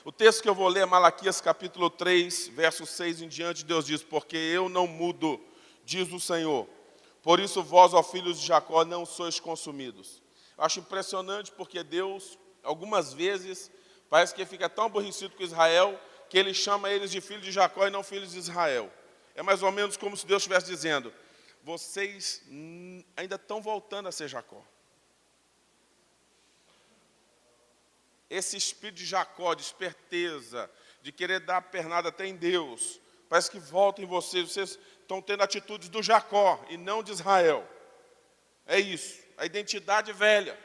O texto que eu vou ler é Malaquias capítulo 3, verso 6 em diante. Deus diz: porque eu não mudo, diz o Senhor. Por isso vós, ó filhos de Jacó, não sois consumidos. Eu acho impressionante porque Deus, algumas vezes, parece que fica tão aborrecido com Israel, que ele chama eles de filhos de Jacó e não filhos de Israel. É mais ou menos como se Deus estivesse dizendo: vocês ainda estão voltando a ser Jacó. Esse espírito de Jacó, de esperteza, de querer dar a pernada até em Deus, parece que volta em vocês. Vocês estão tendo atitudes do Jacó e não de Israel. É isso, a identidade velha.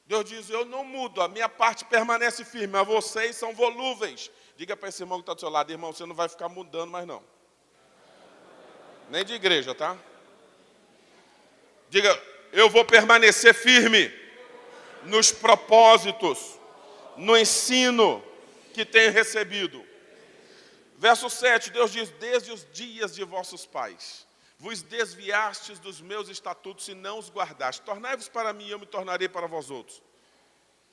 Deus diz: eu não mudo, a minha parte permanece firme, mas vocês são volúveis. Diga para esse irmão que está do seu lado: irmão, você não vai ficar mudando mais não. Nem de igreja, tá? Diga: eu vou permanecer firme nos propósitos, no ensino que tenho recebido. Verso 7, Deus diz: desde os dias de vossos pais, vos desviastes dos meus estatutos e não os guardastes. Tornai-vos para mim e eu me tornarei para vós outros.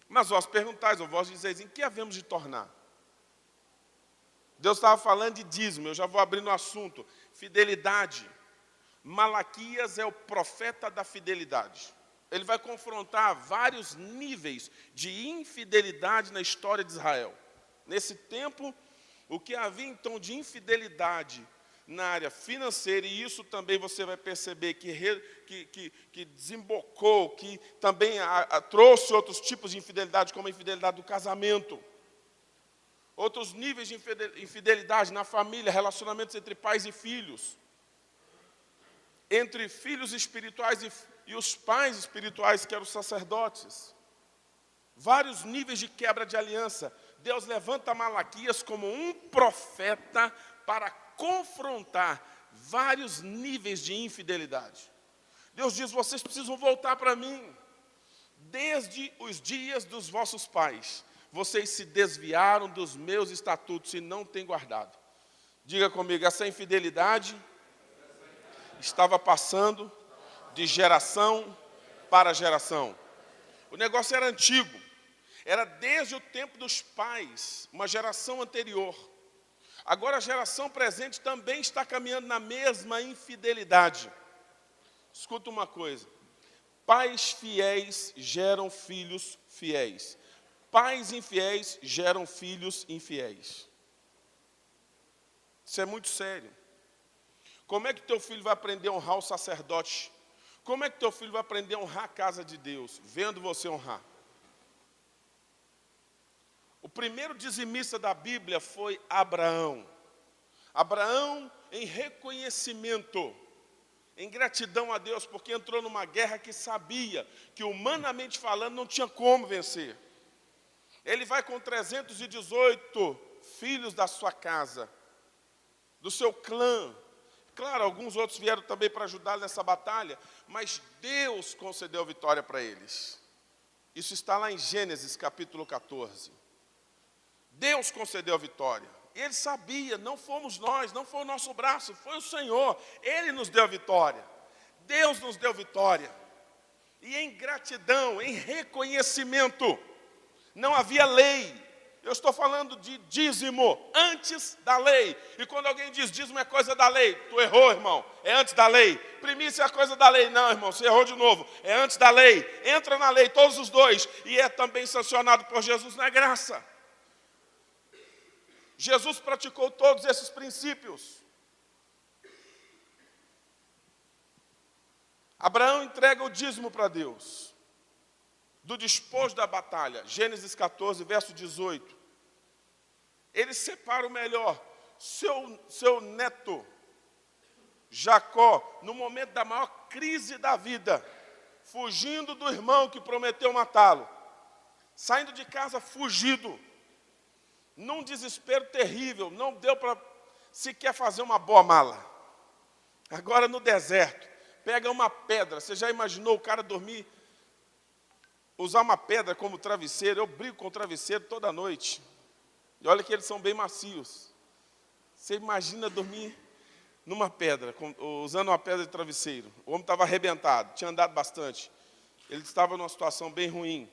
Mas vós perguntais, ou vós dizeis: em que havemos de tornar? Deus estava falando de dízimo, eu já vou abrindo o assunto. Fidelidade. Malaquias é o profeta da fidelidade. Ele vai confrontar vários níveis de infidelidade na história de Israel. Nesse tempo, o que havia então de infidelidade na área financeira, e isso também você vai perceber que desembocou, que também trouxe outros tipos de infidelidade, como a infidelidade do casamento. Outros níveis de infidelidade na família, relacionamentos entre pais e filhos. Entre filhos espirituais e os pais espirituais, que eram os sacerdotes. Vários níveis de quebra de aliança. Deus levanta Malaquias como um profeta para confrontar vários níveis de infidelidade. Deus diz: vocês precisam voltar para mim. Desde os dias dos vossos pais, vocês se desviaram dos meus estatutos e não têm guardado. Diga comigo: essa infidelidade estava passando de geração para geração. O negócio era antigo. Era desde o tempo dos pais, uma geração anterior. Agora a geração presente também está caminhando na mesma infidelidade. Escuta uma coisa: pais fiéis geram filhos fiéis. Pais infiéis geram filhos infiéis. Isso é muito sério. Como é que teu filho vai aprender a honrar o sacerdote? Como é que teu filho vai aprender a honrar a casa de Deus? Vendo você honrar. O primeiro dizimista da Bíblia foi Abraão. Abraão, em reconhecimento, em gratidão a Deus, porque entrou numa guerra que sabia que, humanamente falando, não tinha como vencer. Ele vai com 318 filhos da sua casa, do seu clã. Claro, alguns outros vieram também para ajudar nessa batalha, mas Deus concedeu vitória para eles. Isso está lá em Gênesis capítulo 14. Deus concedeu a vitória. Ele sabia, não fomos nós, não foi o nosso braço, foi o Senhor. Ele nos deu a vitória. Deus nos deu vitória. E em gratidão, em reconhecimento, não havia lei. Eu estou falando de dízimo, antes da lei. E quando alguém diz dízimo é coisa da lei, tu errou, irmão, é antes da lei. Primícia é coisa da lei, não, irmão, você errou de novo, é antes da lei. Entra na lei, todos os dois, e é também sancionado por Jesus na graça. Jesus praticou todos esses princípios. Abraão entrega o dízimo para Deus, do despojo da batalha, Gênesis 14, verso 18. Ele separa o melhor, seu neto, Jacó, no momento da maior crise da vida, fugindo do irmão que prometeu matá-lo, saindo de casa fugido, num desespero terrível, não deu para sequer fazer uma boa mala. Agora no deserto, pega uma pedra. Você já imaginou o cara dormir, usar uma pedra como travesseiro? Eu brigo com o travesseiro toda noite. E olha que eles são bem macios. Você imagina dormir numa pedra, usando uma pedra de travesseiro. O homem estava arrebentado, tinha andado bastante. Ele estava numa situação bem ruim.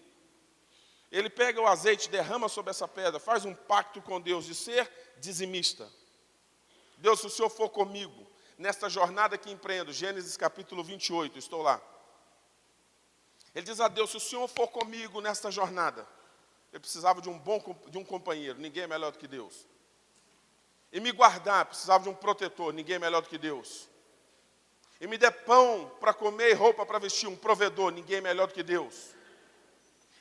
Ele pega o azeite, derrama sobre essa pedra, faz um pacto com Deus de ser dizimista. Deus, se o Senhor for comigo, nesta jornada que empreendo, Gênesis capítulo 28, estou lá. Ele diz a Deus, se o Senhor for comigo nesta jornada, ele precisava de um companheiro, ninguém é melhor do que Deus. E me guardar, precisava de um protetor, ninguém é melhor do que Deus. E me der pão para comer e roupa para vestir, um provedor, ninguém é melhor do que Deus.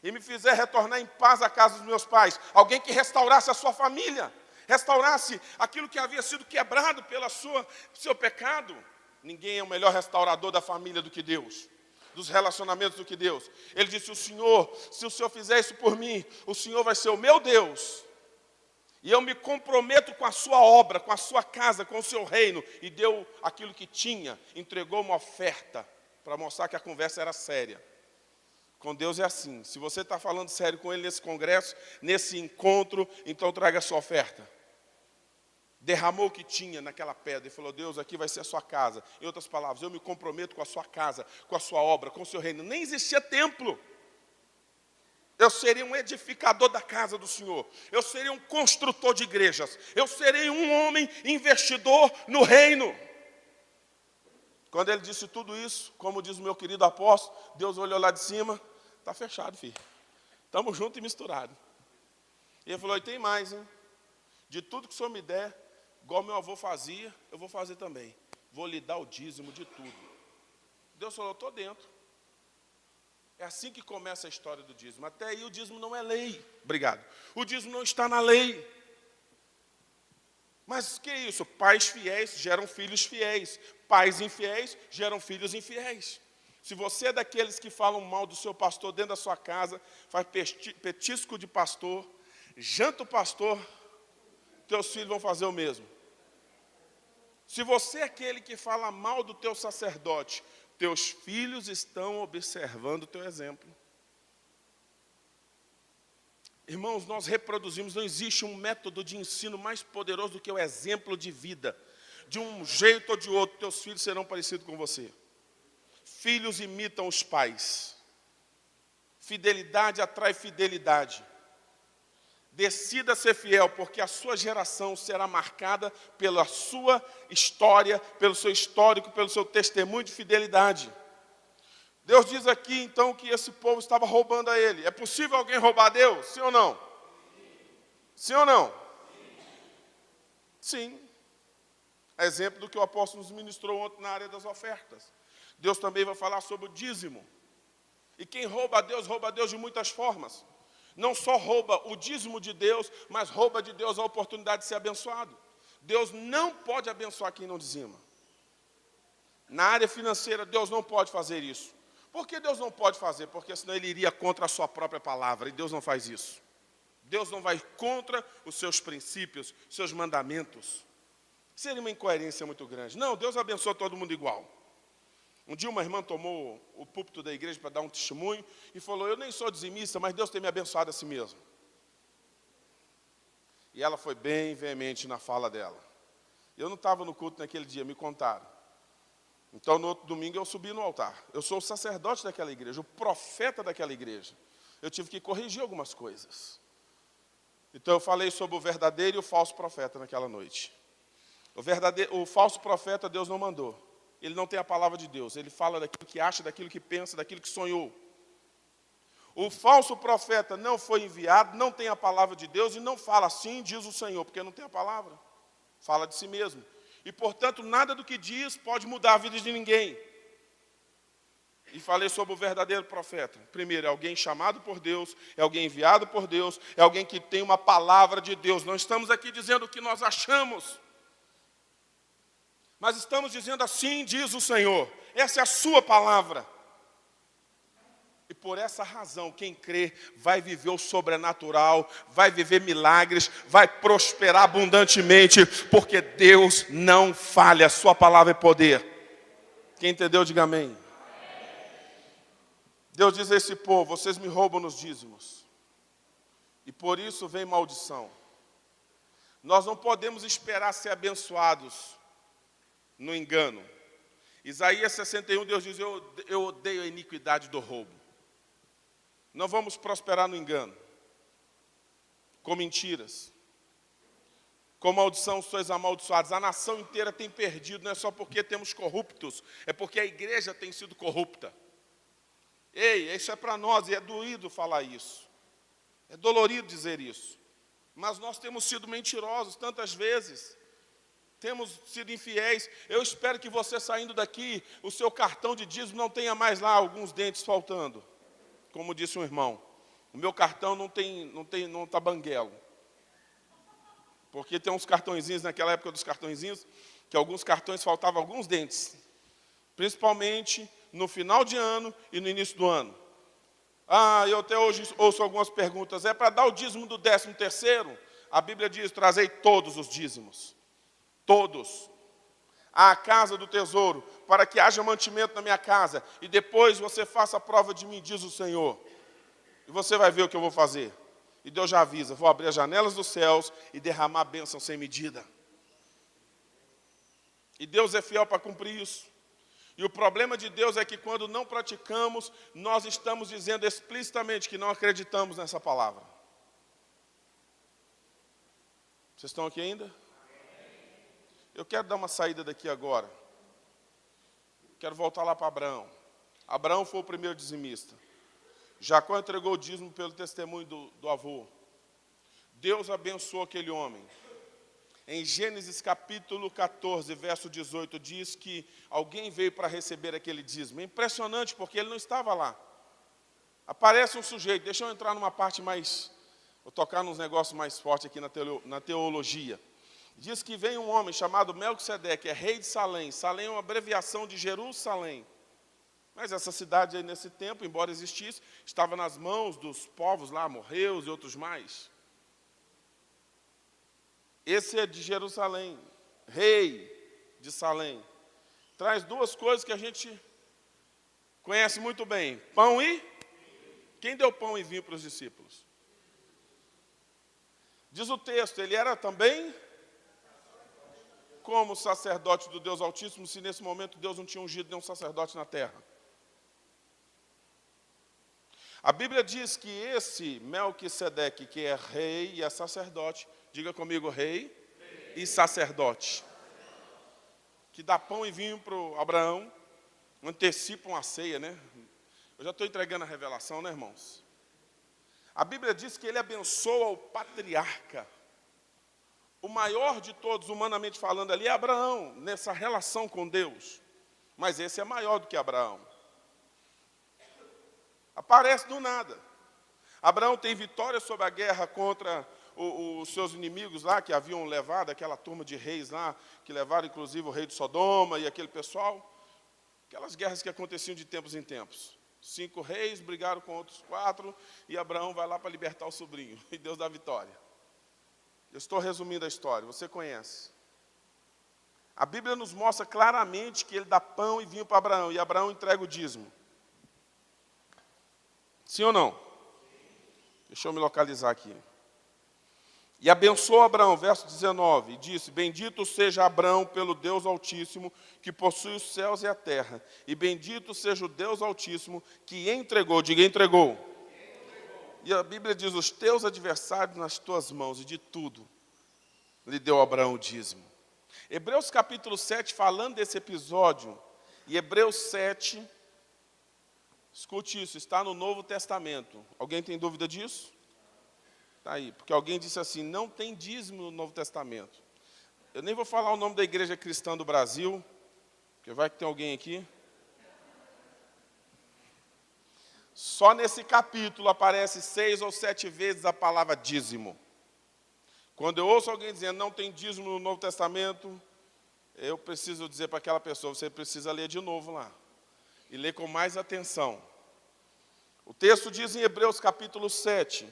E me fizer retornar em paz à casa dos meus pais, alguém que restaurasse a sua família, restaurasse aquilo que havia sido quebrado pelo seu pecado. Ninguém é o melhor restaurador da família do que Deus, dos relacionamentos do que Deus. Ele disse, se o Senhor fizer isso por mim, o Senhor vai ser o meu Deus. E eu me comprometo com a sua obra, com a sua casa, com o seu reino. E deu aquilo que tinha, entregou uma oferta, para mostrar que a conversa era séria. Com Deus é assim, se você está falando sério com Ele nesse congresso, nesse encontro, então traga a sua oferta. Derramou o que tinha naquela pedra e falou, Deus, aqui vai ser a sua casa. Em outras palavras, eu me comprometo com a sua casa, com a sua obra, com o seu reino. Nem existia templo. Eu seria um edificador da casa do Senhor. Eu seria um construtor de igrejas. Eu serei um homem investidor no reino. Quando ele disse tudo isso, como diz o meu querido apóstolo, Deus olhou lá de cima, está fechado, filho. Estamos juntos e misturados. E ele falou, e tem mais, hein? De tudo que o Senhor me der, igual meu avô fazia, eu vou fazer também. Vou lhe dar o dízimo de tudo. Deus falou, estou dentro. É assim que começa a história do dízimo. Até aí o dízimo não é lei. Obrigado. O dízimo não está na lei. Mas o que é isso? Pais fiéis geram filhos fiéis. Pais infiéis geram filhos infiéis. Se você é daqueles que falam mal do seu pastor dentro da sua casa, faz petisco de pastor, janta o pastor, teus filhos vão fazer o mesmo. Se você é aquele que fala mal do teu sacerdote, teus filhos estão observando o teu exemplo. Irmãos, nós reproduzimos, não existe um método de ensino mais poderoso do que o exemplo de vida. De um jeito ou de outro, teus filhos serão parecidos com você. Filhos imitam os pais. Fidelidade atrai fidelidade. Decida ser fiel, porque a sua geração será marcada pela sua história, pelo seu histórico, pelo seu testemunho de fidelidade. Deus diz aqui, então, que esse povo estava roubando a ele. É possível alguém roubar a Deus? Sim ou não? Sim ou não? Sim. É exemplo do que o apóstolo nos ministrou ontem na área das ofertas. Deus também vai falar sobre o dízimo. E quem rouba a Deus de muitas formas. Não só rouba o dízimo de Deus, mas rouba de Deus a oportunidade de ser abençoado. Deus não pode abençoar quem não dizima. Na área financeira, Deus não pode fazer isso. Por que Deus não pode fazer? Porque senão Ele iria contra a sua própria palavra, e Deus não faz isso. Deus não vai contra os seus princípios, seus mandamentos. Seria uma incoerência muito grande. Não, Deus abençoa todo mundo igual. Um dia uma irmã tomou o púlpito da igreja para dar um testemunho e falou, eu nem sou dizimista, mas Deus tem me abençoado a si mesmo. E ela foi bem veemente na fala dela. Eu não estava no culto naquele dia, me contaram. Então, no outro domingo, eu subi no altar. Eu sou o sacerdote daquela igreja, o profeta daquela igreja. Eu tive que corrigir algumas coisas. Então, eu falei sobre o verdadeiro e o falso profeta naquela noite. O falso profeta, Deus não mandou. Ele não tem a palavra de Deus. Ele fala daquilo que acha, daquilo que pensa, daquilo que sonhou. O falso profeta não foi enviado, não tem a palavra de Deus e não fala assim, diz o Senhor, porque não tem a palavra. Fala de si mesmo. E, portanto, nada do que diz pode mudar a vida de ninguém. E falei sobre o verdadeiro profeta. Primeiro, é alguém chamado por Deus, é alguém enviado por Deus, é alguém que tem uma palavra de Deus. Não estamos aqui dizendo o que nós achamos, mas estamos dizendo assim, diz o Senhor. Essa é a sua palavra. E por essa razão, quem crê vai viver o sobrenatural, vai viver milagres, vai prosperar abundantemente, porque Deus não falha, a sua palavra é poder. Quem entendeu, diga amém. Deus diz a esse povo, vocês me roubam nos dízimos, e por isso vem maldição. Nós não podemos esperar ser abençoados no engano. Isaías 61, Deus diz, eu odeio a iniquidade do roubo. Não vamos prosperar no engano. com mentiras. Com maldição sois amaldiçoados. A nação inteira tem perdido, não é só porque temos corruptos, é porque a igreja tem sido corrupta. Ei, isso é para nós e é doído falar isso. É dolorido dizer isso. Mas nós temos sido mentirosos tantas vezes. Temos sido infiéis. Eu espero que você saindo daqui, o seu cartão de dízimo não tenha mais lá alguns dentes faltando. Como disse um irmão, o meu cartão não está banguelo. Porque tem uns cartõezinhos, naquela época dos cartõezinhos, que alguns cartões faltavam alguns dentes. Principalmente no final de ano e no início do ano. Eu até hoje ouço algumas perguntas. É para dar o dízimo do 13º? A Bíblia diz, trazei todos os dízimos. Todos. À casa do tesouro, para que haja mantimento na minha casa. E depois você faça a prova de mim, diz o Senhor. E você vai ver o que eu vou fazer. E Deus já avisa, vou abrir as janelas dos céus e derramar bênção sem medida. E Deus é fiel para cumprir isso. E o problema de Deus é que quando não praticamos, nós estamos dizendo explicitamente que não acreditamos nessa palavra. Vocês estão aqui ainda? Eu quero dar uma saída daqui agora. Quero voltar lá para Abraão. Abraão foi o primeiro dizimista. Jacó entregou o dízimo pelo testemunho do avô. Deus abençoou aquele homem. Em Gênesis capítulo 14, verso 18, diz que alguém veio para receber aquele dízimo. É impressionante, porque ele não estava lá. Aparece um sujeito, deixa eu entrar numa parte mais, vou tocar nos negócios mais fortes aqui na teologia. Diz que vem um homem chamado Melquisedeque, é rei de Salém. Salém é uma abreviação de Jerusalém. Mas essa cidade aí nesse tempo, embora existisse, estava nas mãos dos povos lá, amorreus e outros mais. Esse é de Jerusalém, rei de Salém. Traz duas coisas que a gente conhece muito bem. Pão e... Quem deu pão e vinho para os discípulos? Diz o texto, ele era também como sacerdote do Deus Altíssimo, se nesse momento Deus não tinha ungido nenhum sacerdote na terra. A Bíblia diz que esse Melquisedeque, que é rei e é sacerdote, diga comigo, rei e sacerdote, que dá pão e vinho para o Abraão, antecipam a ceia, né? Eu já estou entregando a revelação, né, irmãos? A Bíblia diz que ele abençoa o patriarca. O maior de todos, humanamente falando ali, é Abraão, nessa relação com Deus. Mas esse é maior do que Abraão. Aparece do nada. Abraão tem vitória sobre a guerra contra os seus inimigos lá, que haviam levado aquela turma de reis lá, que levaram inclusive o rei de Sodoma e aquele pessoal. Aquelas guerras que aconteciam de tempos em tempos. 5 reis brigaram com outros 4 e Abraão vai lá para libertar o sobrinho. E Deus dá vitória. Eu estou resumindo a história, você conhece. A Bíblia nos mostra claramente que ele dá pão e vinho para Abraão, e Abraão entrega o dízimo. Sim ou não? Deixa eu me localizar aqui. E abençoou Abraão, verso 19, e disse, bendito seja Abraão pelo Deus Altíssimo, que possui os céus e a terra, e bendito seja o Deus Altíssimo, que entregou, diga entregou. E a Bíblia diz, os teus adversários nas tuas mãos, e de tudo lhe deu Abraão o dízimo. Hebreus capítulo 7, falando desse episódio, e Hebreus 7, escute isso, está no Novo Testamento. Alguém tem dúvida disso? Está aí, porque alguém disse assim, não tem dízimo no Novo Testamento. Eu nem vou falar o nome da Igreja Cristã do Brasil, porque vai que tem alguém aqui. Só nesse capítulo aparece 6 ou 7 vezes a palavra dízimo. Quando eu ouço alguém dizendo não tem dízimo no Novo Testamento, eu preciso dizer para aquela pessoa, você precisa ler de novo lá. E ler com mais atenção. O texto diz em Hebreus capítulo 7,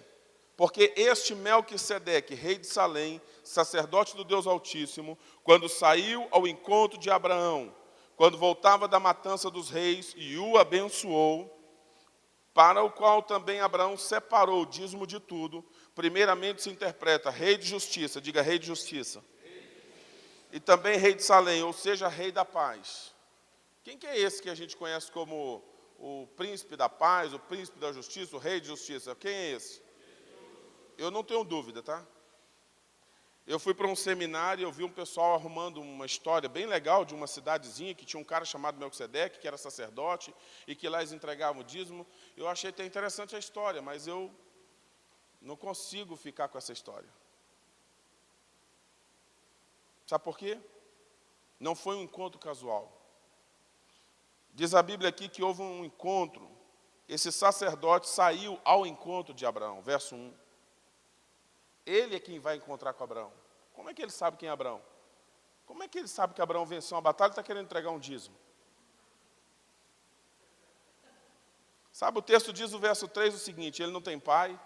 porque este Melquisedeque, rei de Salém, sacerdote do Deus Altíssimo, quando saiu ao encontro de Abraão, quando voltava da matança dos reis e o abençoou, para o qual também Abraão separou o dízimo de tudo, primeiramente se interpreta rei de justiça, diga rei de justiça, e também rei de Salém, ou seja, rei da paz. Quem que é esse que a gente conhece como o príncipe da paz, o príncipe da justiça, o rei de justiça? Quem é esse? eu não tenho dúvida, tá? Eu fui para um seminário e eu vi um pessoal arrumando uma história bem legal de uma cidadezinha que tinha um cara chamado Melquisedeque, que era sacerdote, e que lá eles entregavam o dízimo. Eu achei até interessante a história, mas eu não consigo ficar com essa história. Sabe por quê? Não foi um encontro casual. Diz a Bíblia aqui que houve um encontro. Esse sacerdote saiu ao encontro de Abraão, verso 1. Ele é quem vai encontrar com Abraão. Como é que ele sabe quem é Abraão? Como é que ele sabe que Abraão venceu uma batalha e está querendo entregar um dízimo? Sabe, o texto diz no verso 3 o seguinte: ele não tem pai.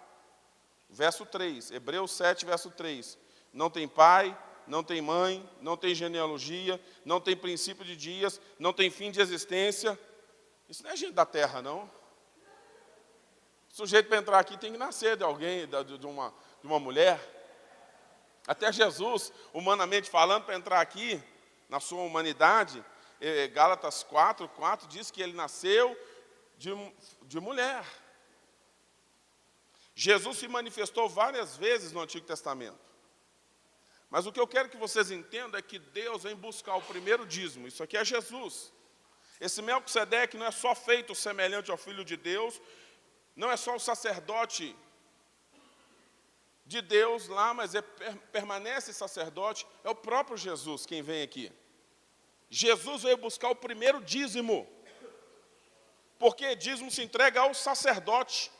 Verso 3, Hebreus 7, verso 3. Não tem pai, não tem mãe, não tem genealogia, não tem princípio de dias, não tem fim de existência. Isso não é gente da terra, não. O sujeito para entrar aqui tem que nascer de alguém, de uma mulher. Até Jesus, humanamente falando, para entrar aqui, na sua humanidade, Gálatas 4 diz que ele nasceu de mulher. Jesus se manifestou várias vezes no Antigo Testamento. Mas o que eu quero que vocês entendam é que Deus vem buscar o primeiro dízimo. Isso aqui é Jesus. Esse Melquisedeque não é só feito semelhante ao Filho de Deus, não é só o sacerdote de Deus lá, mas permanece sacerdote, é o próprio Jesus quem vem aqui. Jesus veio buscar o primeiro dízimo, porque dízimo se entrega ao sacerdote,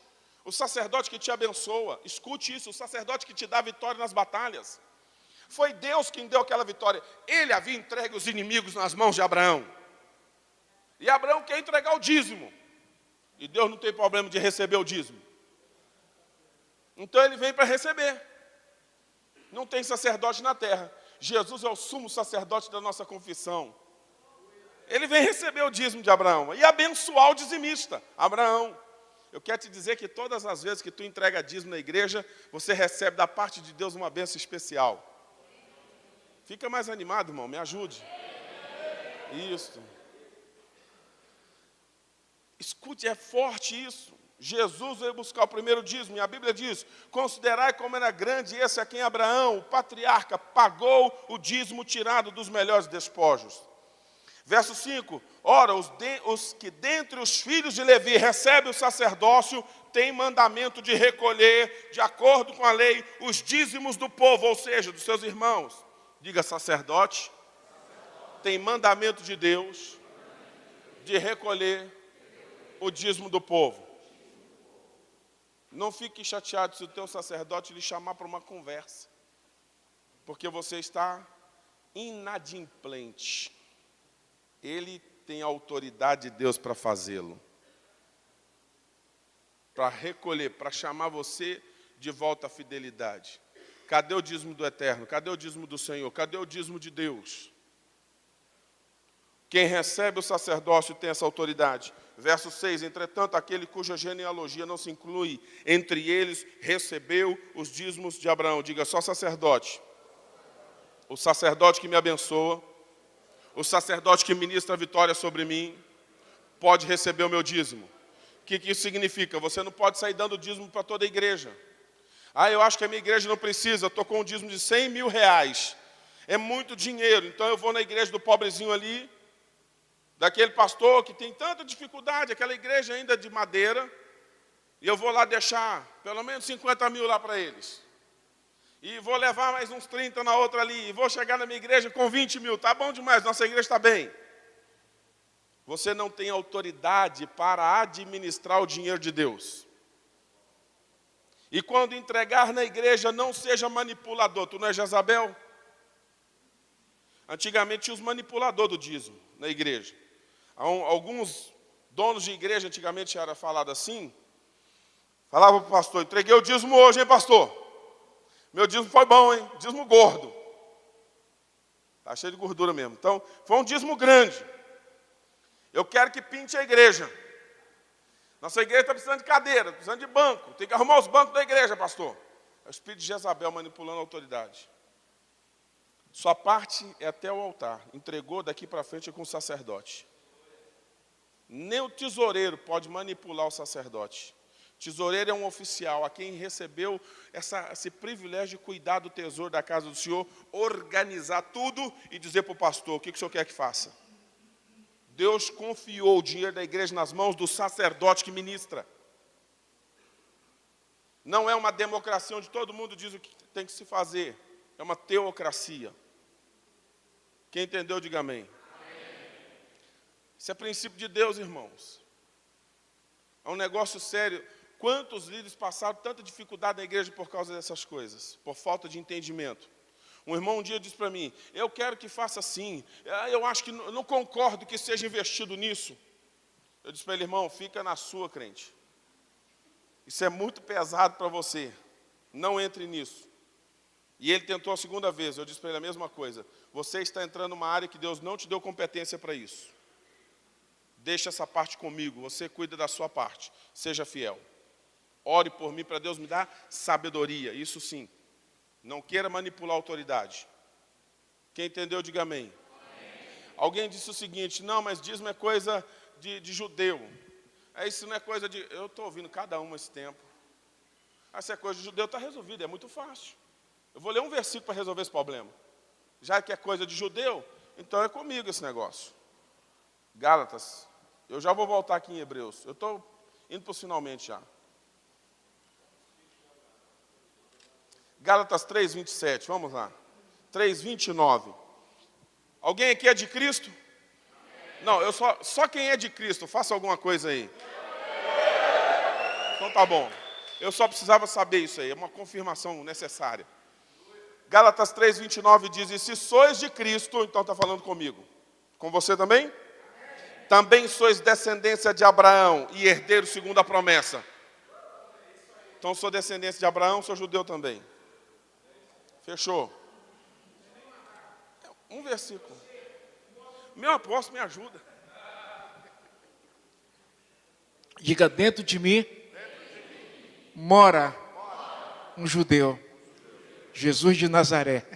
o sacerdote que te abençoa. Escute isso, o sacerdote que te dá vitória nas batalhas. Foi Deus quem deu aquela vitória. Ele havia entregue os inimigos nas mãos de Abraão, e Abraão quer entregar o dízimo, e Deus não tem problema de receber o dízimo. Então ele vem para receber. Não tem sacerdote na terra. Jesus é o sumo sacerdote da nossa confissão. Ele vem receber o dízimo de Abraão e abençoar o dizimista, Abraão. Eu quero te dizer que todas as vezes que tu entrega dízimo na igreja, você recebe da parte de Deus uma bênção especial. Fica mais animado, irmão, me ajude. Isso. Escute, é forte isso. Jesus veio buscar o primeiro dízimo, e a Bíblia diz: considerai como era grande esse a quem Abraão, o patriarca, pagou o dízimo tirado dos melhores despojos. Verso 5, ora, os que dentre os filhos de Levi recebem o sacerdócio, têm mandamento de recolher, de acordo com a lei, os dízimos do povo, ou seja, dos seus irmãos. Diga, sacerdote, tem mandamento de Deus de recolher o dízimo do povo. Não fique chateado se o teu sacerdote lhe chamar para uma conversa, porque você está inadimplente. Ele tem a autoridade de Deus para fazê-lo, para recolher, para chamar você de volta à fidelidade. Cadê o dízimo do Eterno? Cadê o dízimo do Senhor? Cadê o dízimo de Deus? Quem recebe o sacerdócio tem essa autoridade. Verso 6, entretanto, aquele cuja genealogia não se inclui entre eles, recebeu os dízimos de Abraão. Diga, só sacerdote. O sacerdote que me abençoa, o sacerdote que ministra a vitória sobre mim, pode receber o meu dízimo. O que isso significa? Você não pode sair dando dízimo para toda a igreja. Eu acho que a minha igreja não precisa, eu estou com um dízimo de 100 mil reais. É muito dinheiro, então eu vou na igreja do pobrezinho ali, daquele pastor que tem tanta dificuldade, aquela igreja ainda de madeira, e eu vou lá deixar pelo menos 50 mil lá para eles. E vou levar mais uns 30 na outra ali, e vou chegar na minha igreja com 20 mil. Está bom demais, nossa igreja está bem. Você não tem autoridade para administrar o dinheiro de Deus. E quando entregar na igreja, não seja manipulador. Tu não é Jezabel? Antigamente tinha os manipuladores do dízimo na igreja. Alguns donos de igreja, antigamente era falado assim, falava para o pastor: entreguei o dízimo hoje, hein, pastor? Meu dízimo foi bom, hein? Dízimo gordo. Está cheio de gordura mesmo. Então, foi um dízimo grande. Eu quero que pinte a igreja. Nossa igreja está precisando de cadeira, precisando de banco. Tem que arrumar os bancos da igreja, pastor. É o espírito de Jezabel manipulando a autoridade. Sua parte é até o altar. Entregou, daqui para frente é com o sacerdote. Nem o tesoureiro pode manipular o sacerdote. Tesoureiro é um oficial, a quem recebeu esse privilégio de cuidar do tesouro da casa do Senhor, organizar tudo e dizer para o pastor, o que o senhor quer que faça? Deus confiou o dinheiro da igreja nas mãos do sacerdote que ministra. Não é uma democracia onde todo mundo diz o que tem que se fazer. É uma teocracia. Quem entendeu, diga amém. Isso é princípio de Deus, irmãos. É um negócio sério. Quantos líderes passaram tanta dificuldade na igreja por causa dessas coisas? Por falta de entendimento. Um irmão um dia disse para mim, eu quero que faça assim. Eu acho que não concordo que seja investido nisso. Eu disse para ele, irmão, fica na sua, crente. Isso é muito pesado para você. Não entre nisso. E ele tentou a segunda vez. Eu disse para ele a mesma coisa. Você está entrando numa área que Deus não te deu competência para isso. Deixa essa parte comigo. Você cuida da sua parte. Seja fiel. Ore por mim para Deus me dar sabedoria. Isso sim. Não queira manipular a autoridade. Quem entendeu, diga amém. Alguém disse o seguinte, não, mas dízimo é coisa de judeu. Isso não é coisa de... Eu estou ouvindo cada um esse tempo. Se é coisa de judeu, está resolvido, é muito fácil. Eu vou ler um versículo para resolver esse problema. Já que é coisa de judeu, então é comigo esse negócio. Gálatas, eu já vou voltar aqui em Hebreus. Eu estou indo para os finalmente já. Gálatas 3, 27, vamos lá. 3, 29. Alguém aqui é de Cristo? Não, só quem é de Cristo, faça alguma coisa aí. Então tá bom. Eu só precisava saber isso aí, é uma confirmação necessária. Gálatas 3, 29 diz, e se sois de Cristo, então está falando comigo. Com você também? Também sois descendência de Abraão e herdeiro segundo a promessa. Então sou descendência de Abraão, sou judeu também. Fechou? Um versículo. Meu apóstolo me ajuda. Diga, dentro de mim mora um judeu. Jesus de Nazaré.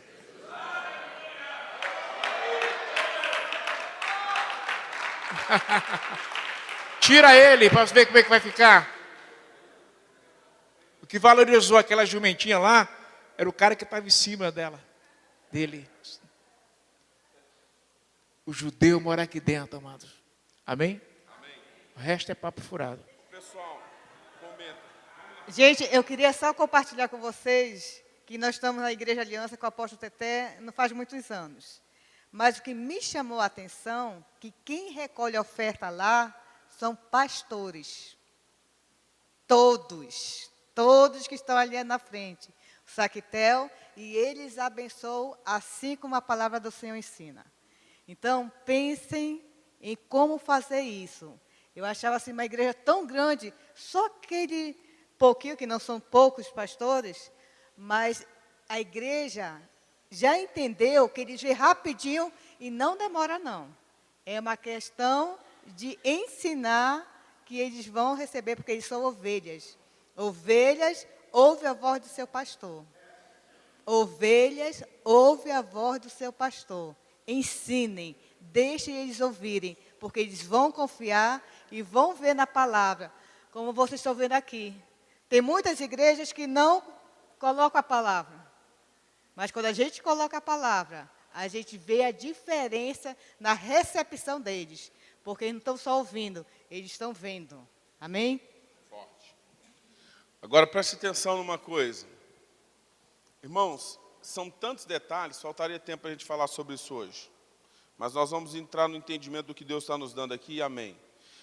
Tira ele para ver como é que vai ficar. O que valorizou aquela jumentinha lá era o cara que estava em cima dele. O judeu mora aqui dentro, amados. Amém? Amém. O resto é papo furado. Pessoal, comenta. Gente, eu queria só compartilhar com vocês que nós estamos na Igreja Aliança com o apóstolo Teté não faz muitos anos. Mas o que me chamou a atenção, que quem recolhe a oferta lá são pastores. Todos que estão ali na frente. O Saquitel, e eles abençoam assim como a palavra do Senhor ensina. Então, pensem em como fazer isso. Eu achava assim uma igreja tão grande, só aquele pouquinho, que não são poucos pastores, mas a igreja já entendeu que eles vêm rapidinho e não demora não. É uma questão de ensinar que eles vão receber, porque eles são ovelhas. Ovelhas, ouve a voz do seu pastor. Ovelhas, ouve a voz do seu pastor. Ensinem, deixem eles ouvirem, porque eles vão confiar e vão ver na palavra, como vocês estão vendo aqui. Tem muitas igrejas que não colocam a palavra, mas quando a gente coloca a palavra, a gente vê a diferença na recepção deles, porque eles não estão só ouvindo, eles estão vendo. Amém? Forte. Agora preste atenção numa coisa. Irmãos, são tantos detalhes, faltaria tempo para a gente falar sobre isso hoje. Mas nós vamos entrar no entendimento do que Deus está nos dando aqui, amém.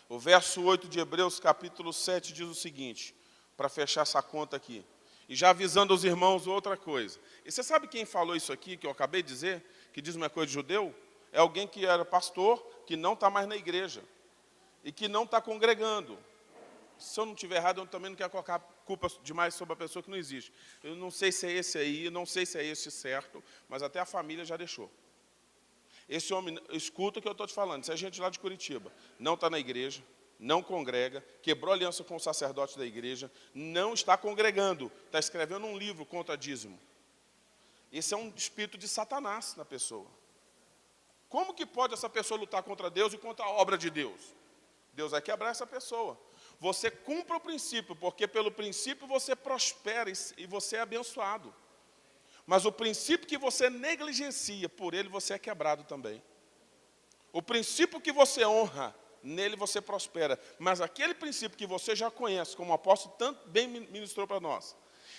O verso 8 de Hebreus, capítulo 7, diz o seguinte, para fechar essa conta aqui. E já avisando aos irmãos outra coisa. E você sabe quem falou isso aqui, que eu acabei de dizer, que diz uma coisa de judeu? É alguém que era pastor, que não está mais na igreja. E que não está congregando. Se eu não estiver errado, eu também não quero colocar culpa demais sobre a pessoa que não existe. Eu não sei se é esse aí, não sei se é esse certo, mas até a família já deixou. Esse homem, escuta o que eu estou te falando, isso é gente lá de Curitiba, não está na igreja, não congrega, quebrou aliança com o sacerdote da igreja, não está congregando, está escrevendo um livro contra dízimo. Esse é um espírito de Satanás na pessoa. Como que pode essa pessoa lutar contra Deus e contra a obra de Deus? Deus vai quebrar essa pessoa. Você cumpra o princípio, porque pelo princípio você prospera e você é abençoado. Mas o princípio que você negligencia, por ele você é quebrado também. O princípio que você honra, nele você prospera. Mas aquele princípio que você já conhece, como o apóstolo tanto bem ministrou para nós,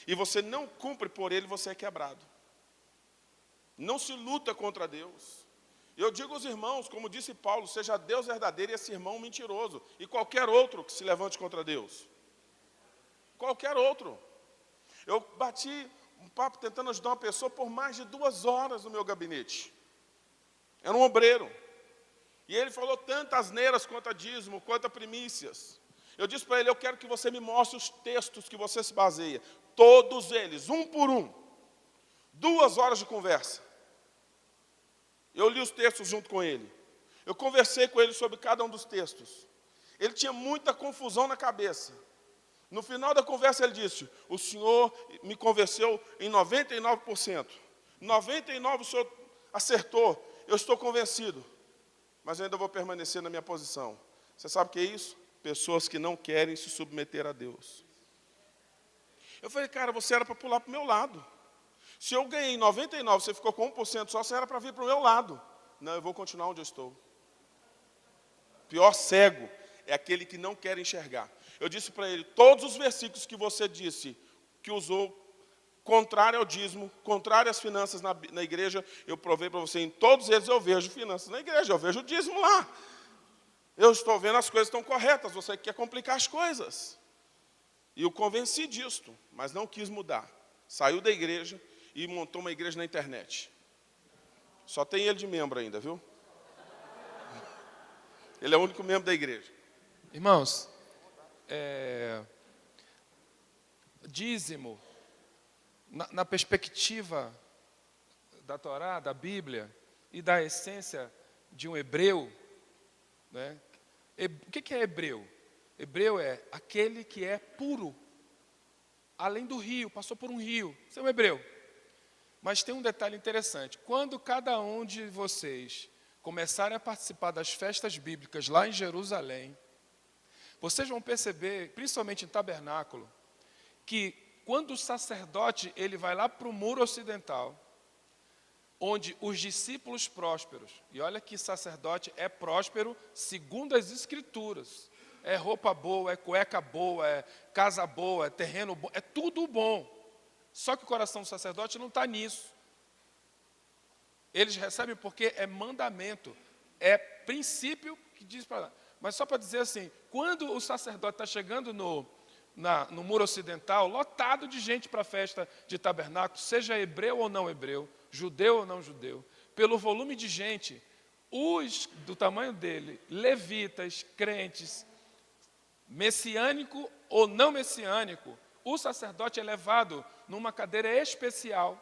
e você não cumpre por ele, você é quebrado. Não se luta contra Deus. Eu digo aos irmãos, como disse Paulo, seja Deus verdadeiro e esse irmão mentiroso. E qualquer outro que se levante contra Deus. Qualquer outro. Eu bati um papo tentando ajudar uma pessoa por mais de 2 horas no meu gabinete. Era um obreiro. E ele falou tantas asneiras quanto a dízimo, quanto a primícias. Eu disse para ele, eu quero que você me mostre os textos que você se baseia. Todos eles, um por um. 2 horas de conversa. Eu li os textos junto com ele. Eu conversei com ele sobre cada um dos textos. Ele tinha muita confusão na cabeça. No final da conversa ele disse, o senhor me convenceu em 99%. 99% o senhor acertou. Eu estou convencido. Mas eu ainda vou permanecer na minha posição. Você sabe o que é isso? Pessoas que não querem se submeter a Deus. Eu falei, cara, você era para pular para o meu lado. Se eu ganhei 99%, você ficou com 1% só, você era para vir para o meu lado. Não, eu vou continuar onde eu estou. Pior cego é aquele que não quer enxergar. Eu disse para ele, todos os versículos que você disse, que usou, contrário ao dízimo, contrário às finanças na igreja, eu provei para você, em todos eles eu vejo finanças na igreja, eu vejo o dízimo lá. Eu estou vendo as coisas estão corretas, você quer complicar as coisas. E eu convenci disto, mas não quis mudar. Saiu da igreja e montou uma igreja na internet. Só tem ele de membro ainda, viu? Ele é o único membro da igreja. Irmãos, dízimo, na perspectiva da Torá, da Bíblia, e da essência de um hebreu, né? O que é hebreu? Hebreu é aquele que é puro, além do rio, passou por um rio, você é um hebreu. Mas tem um detalhe interessante, quando cada um de vocês começarem a participar das festas bíblicas lá em Jerusalém, vocês vão perceber, principalmente em tabernáculo, que quando o sacerdote ele vai lá para o muro ocidental, onde os discípulos prósperos, e olha que sacerdote é próspero segundo as escrituras, é roupa boa, é cueca boa, é casa boa, é terreno bom, é tudo bom. Só que o coração do sacerdote não está nisso. Eles recebem porque é mandamento, é princípio que diz para lá. Mas só para dizer assim, quando o sacerdote está chegando no muro ocidental, lotado de gente para a festa de tabernáculo, seja hebreu ou não hebreu, judeu ou não judeu, pelo volume de gente, os do tamanho dele, levitas, crentes, messiânico ou não messiânico, o sacerdote é levado numa cadeira especial,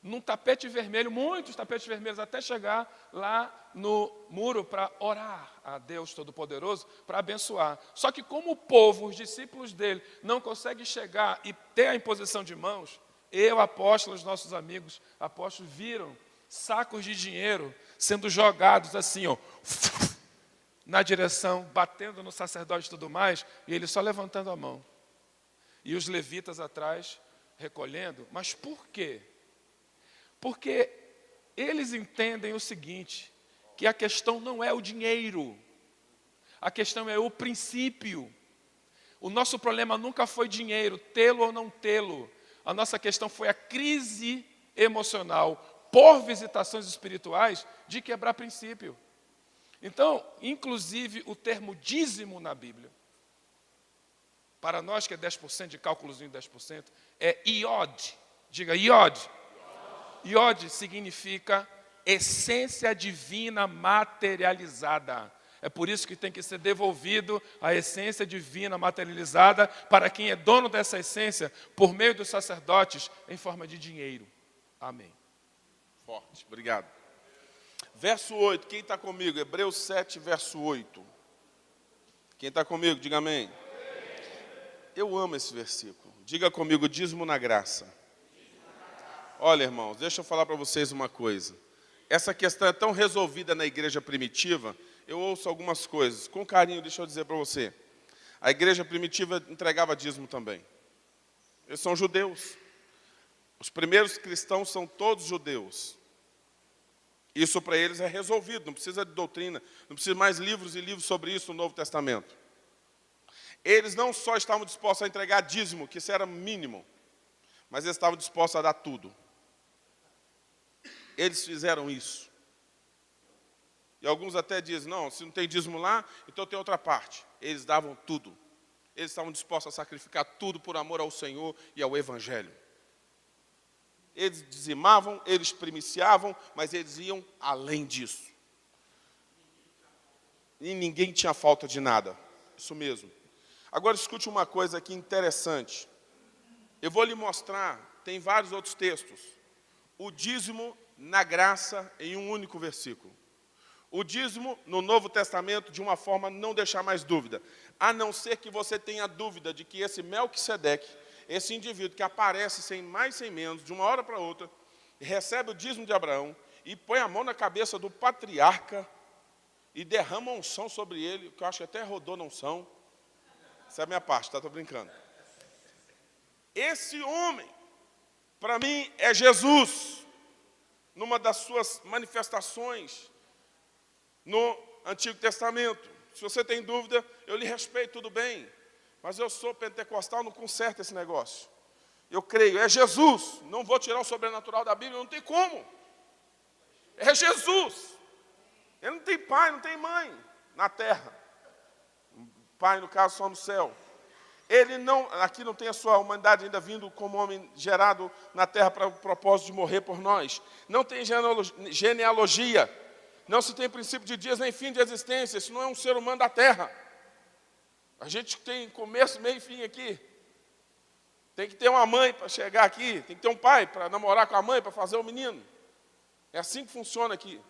num tapete vermelho, muitos tapetes vermelhos, até chegar lá no muro para orar a Deus Todo-Poderoso, para abençoar. Só que como o povo, os discípulos dele, não conseguem chegar e ter a imposição de mãos, eu, apóstolo, os nossos amigos apóstolos, viram sacos de dinheiro sendo jogados assim, ó, na direção, batendo no sacerdote e tudo mais, e ele só levantando a mão. E os levitas atrás, recolhendo. Mas por quê? Porque eles entendem o seguinte, que a questão não é o dinheiro, a questão é o princípio. O nosso problema nunca foi dinheiro, tê-lo ou não tê-lo. A nossa questão foi a crise emocional, por visitações espirituais, de quebrar princípio. Então, inclusive, o termo dízimo na Bíblia, para nós que é 10%, de cálculozinho 10%, é iod. Diga iod. Iod significa essência divina materializada. É por isso que tem que ser devolvido a essência divina materializada para quem é dono dessa essência, por meio dos sacerdotes, em forma de dinheiro. Amém. Forte, obrigado. Verso 8, quem está comigo? Hebreus 7, verso 8. Quem está comigo, diga amém. Eu amo esse versículo. Diga comigo, dízimo na graça. Olha, irmãos, deixa eu falar para vocês uma coisa. Essa questão é tão resolvida na igreja primitiva, eu ouço algumas coisas. Com carinho, deixa eu dizer para você. A igreja primitiva entregava dízimo também. Eles são judeus. Os primeiros cristãos são todos judeus. Isso para eles é resolvido, não precisa de doutrina, não precisa mais livros e livros sobre isso no Novo Testamento. Eles não só estavam dispostos a entregar dízimo, que isso era mínimo, mas eles estavam dispostos a dar tudo. Eles fizeram isso. E alguns até dizem, não, se não tem dízimo lá, então tem outra parte. Eles davam tudo. Eles estavam dispostos a sacrificar tudo por amor ao Senhor e ao Evangelho. Eles dizimavam, eles primiciavam, mas eles iam além disso. E ninguém tinha falta de nada. Isso mesmo. Agora escute uma coisa aqui interessante. Eu vou lhe mostrar, tem vários outros textos. O dízimo na graça em um único versículo. O dízimo no Novo Testamento de uma forma não deixar mais dúvida. A não ser que você tenha dúvida de que esse Melquisedeque, esse indivíduo que aparece sem mais sem menos, de uma hora para outra, recebe o dízimo de Abraão e põe a mão na cabeça do patriarca e derrama a unção sobre ele, que eu acho que até rodou na unção. Essa é a minha parte, tá? Estou brincando. Esse homem, para mim, é Jesus, numa das suas manifestações no Antigo Testamento. Se você tem dúvida, eu lhe respeito, tudo bem. Mas eu sou pentecostal, não conserto esse negócio. Eu creio, é Jesus. Não vou tirar o sobrenatural da Bíblia, não tem como. É Jesus. Ele não tem pai, não tem mãe na terra. Pai, no caso, só no céu. Ele não, aqui não tem a sua humanidade ainda vindo como homem gerado na terra para o propósito de morrer por nós. Não tem genealogia. Não se tem princípio de dias nem fim de existência. Isso não é um ser humano da terra. A gente tem começo, meio e fim aqui. Tem que ter uma mãe para chegar aqui. Tem que ter um pai para namorar com a mãe, para fazer o menino. É assim que funciona aqui.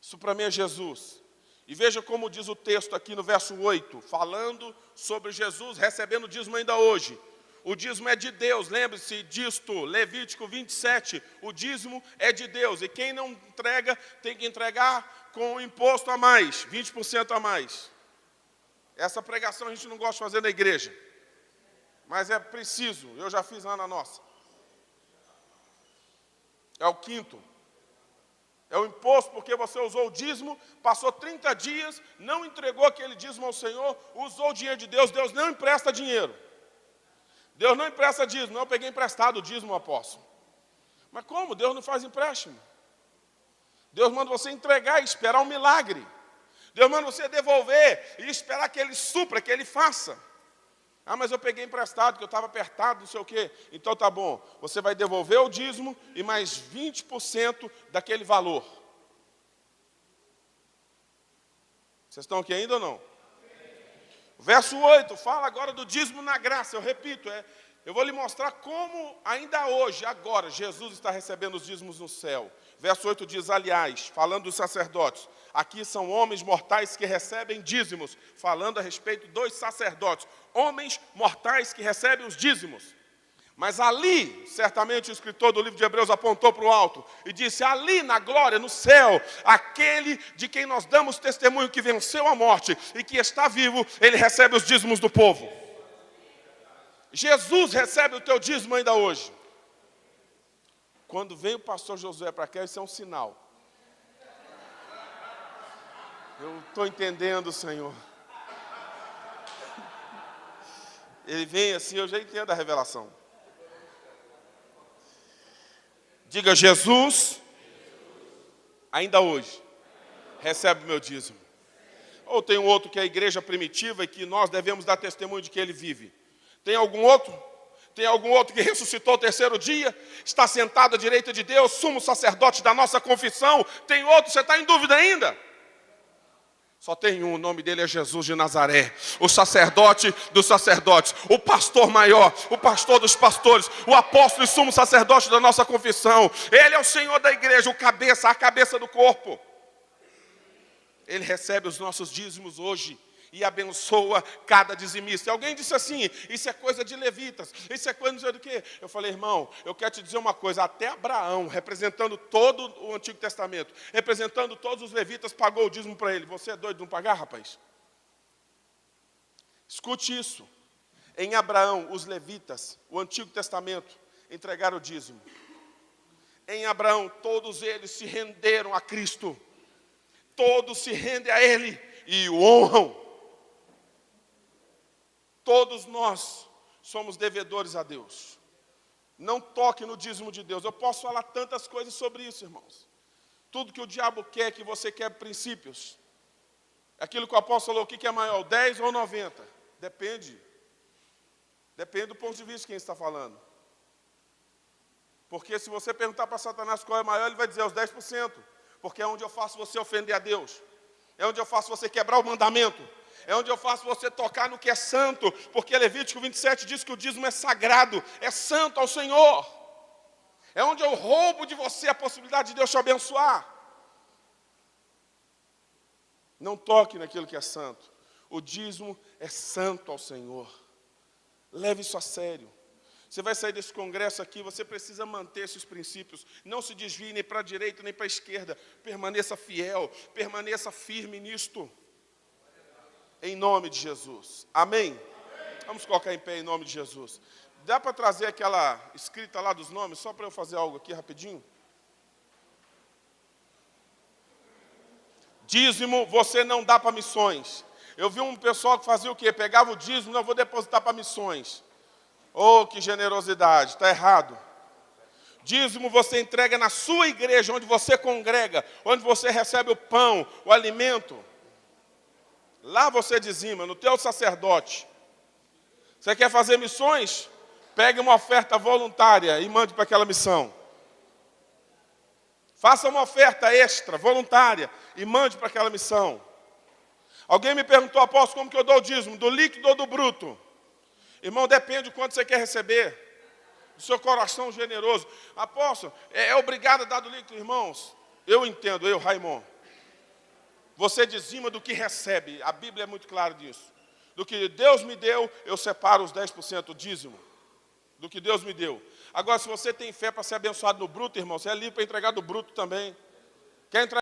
Isso para mim é Jesus. E veja como diz o texto aqui no verso 8, falando sobre Jesus recebendo o dízimo ainda hoje. O dízimo é de Deus, lembre-se disto, Levítico 27, o dízimo é de Deus. E quem não entrega, tem que entregar com imposto a mais, 20% a mais. Essa pregação a gente não gosta de fazer na igreja, mas é preciso, eu já fiz lá na nossa. É o quinto. É o imposto porque você usou o dízimo, passou 30 dias, não entregou aquele dízimo ao Senhor, usou o dinheiro de Deus. Deus não empresta dinheiro. Deus não empresta dízimo. Não, eu peguei emprestado o dízimo, apóstolo. Mas como? Deus não faz empréstimo. Deus manda você entregar e esperar um milagre. Deus manda você devolver e esperar que Ele supra, que Ele faça. Ah, mas eu peguei emprestado, que eu estava apertado, não sei o quê. Então tá bom, você vai devolver o dízimo e mais 20% daquele valor. Vocês estão aqui ainda ou não? Verso 8, fala agora do dízimo na graça. Eu repito, eu vou lhe mostrar como ainda hoje, agora, Jesus está recebendo os dízimos no céu. Verso 8 diz, aliás, falando dos sacerdotes, aqui são homens mortais que recebem dízimos, falando a respeito dos sacerdotes, homens mortais que recebem os dízimos. Mas ali, certamente o escritor do livro de Hebreus apontou para o alto e disse, ali na glória, no céu, aquele de quem nós damos testemunho que venceu a morte e que está vivo, ele recebe os dízimos do povo. Jesus recebe o teu dízimo ainda hoje. Quando vem o pastor Josué para cá, isso é um sinal. Eu estou entendendo, Senhor. Ele vem assim, eu já entendo a revelação. Diga, Jesus, ainda hoje, recebe o meu dízimo. Ou tem um outro que é a igreja primitiva e que nós devemos dar testemunho de que ele vive. Tem algum outro? Tem algum outro que ressuscitou ao terceiro dia? Está sentado à direita de Deus, sumo sacerdote da nossa confissão? Tem outro? Você está em dúvida ainda? Só tem um, o nome dele é Jesus de Nazaré, o sacerdote dos sacerdotes, o pastor maior, o pastor dos pastores, o apóstolo e sumo sacerdote da nossa confissão. Ele é o Senhor da igreja, a cabeça do corpo. Ele recebe os nossos dízimos hoje e abençoa cada dizimista. E alguém disse assim, isso é coisa de levitas, isso é coisa não sei do quê. Eu falei, irmão, eu quero te dizer uma coisa, até Abraão, representando todo o Antigo Testamento, representando todos os levitas, pagou o dízimo para ele. Você é doido de não pagar, rapaz? Escute isso. Em Abraão, os levitas, o Antigo Testamento, entregaram o dízimo. Em Abraão, todos eles se renderam a Cristo. Todos se rendem a Ele e o honram. Todos nós somos devedores a Deus. Não toque no dízimo de Deus. Eu posso falar tantas coisas sobre isso, irmãos. Tudo que o diabo quer, que você quer princípios. Aquilo que o apóstolo falou, o que é maior, 10 ou 90? Depende. Depende do ponto de vista de quem está falando. Porque se você perguntar para Satanás qual é maior, ele vai dizer os 10%. Porque é onde eu faço você ofender a Deus. É onde eu faço você quebrar o mandamento. É onde eu faço você tocar no que é santo. Porque Levítico 27 diz que o dízimo é sagrado, é santo ao Senhor. É onde eu roubo de você a possibilidade de Deus te abençoar. Não toque naquilo que é santo. O dízimo é santo ao Senhor. Leve isso a sério. Você vai sair desse congresso aqui, você precisa manter esses princípios. Não se desvie nem para a direita nem para a esquerda. Permaneça fiel, permaneça firme nisto. Em nome de Jesus. Amém? Vamos colocar em pé em nome de Jesus. Dá para trazer aquela escrita lá dos nomes, só para eu fazer algo aqui rapidinho? Dízimo você não dá para missões. Eu vi um pessoal que fazia o quê? Pegava o dízimo, não vou depositar para missões. Oh, que generosidade, está errado. Dízimo você entrega na sua igreja, onde você congrega, onde você recebe o pão, o alimento. Lá você dizima, no teu sacerdote. Você quer fazer missões? Pegue uma oferta voluntária e mande para aquela missão. Faça uma oferta extra, voluntária, e mande para aquela missão. Alguém me perguntou, apóstolo, como que eu dou o dízimo? Do líquido ou do bruto? Irmão, depende de quanto você quer receber. Do seu coração generoso. Apóstolo, é obrigado a dar do líquido, irmãos? Eu entendo, Raimon. Você dizima do que recebe. A Bíblia é muito clara disso. Do que Deus me deu, eu separo os 10% do dízimo. Do que Deus me deu. Agora, se você tem fé para ser abençoado no bruto, irmão, você é livre para entregar do bruto também. Quer entrar